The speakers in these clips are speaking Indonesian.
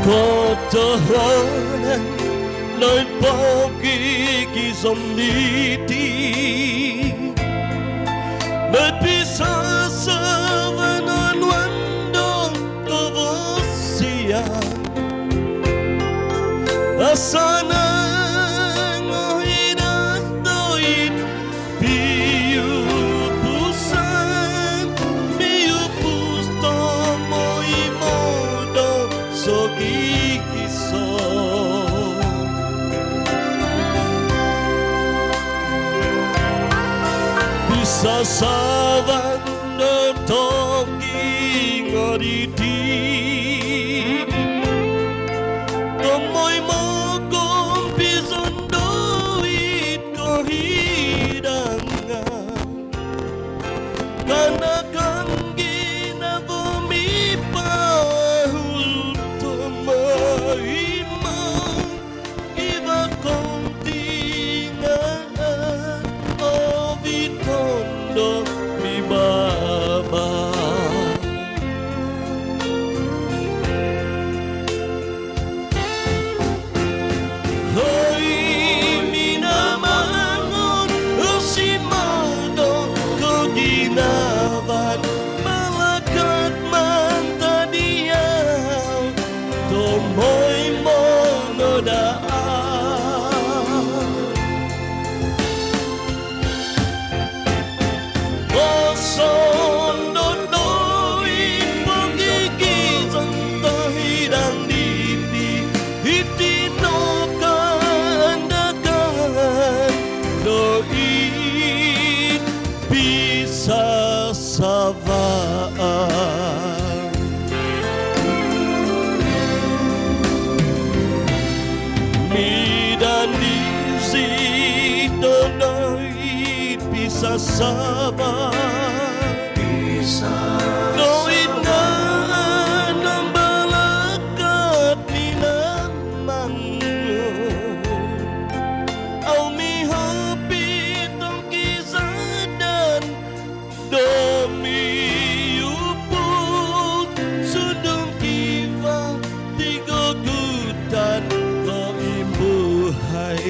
Totohanan nơi bao kỳ dòng đi nơi bisa sa wando tovosia asana ngohidas doit piu pusan piu pusto moi modo sogi kiso bisa sawan no togi ngoriti Komoy mo kung pisondoit ko hidangan Kana kang ginabumipahul tumaimang Iba kong tingaan o vitondo mi baba Savaan Midan di situ noit bisa sabar Noit nga ang balakat nilamang Au mihapit ang kisadan Domi sudung kiva tiga gutan ko imbuhay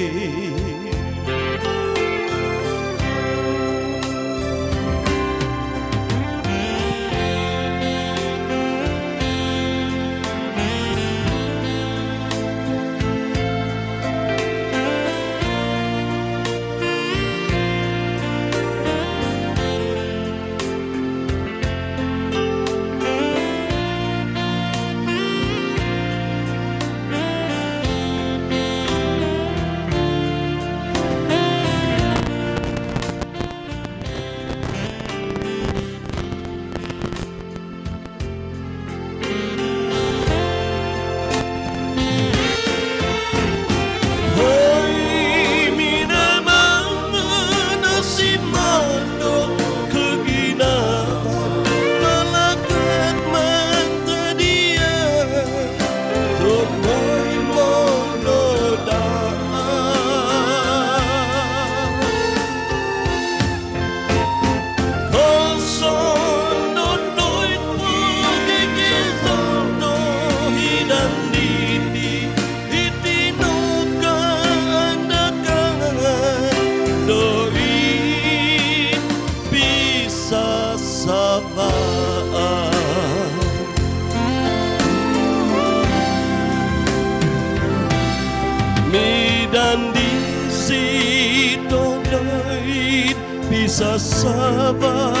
Midan di situ noit bisa sabar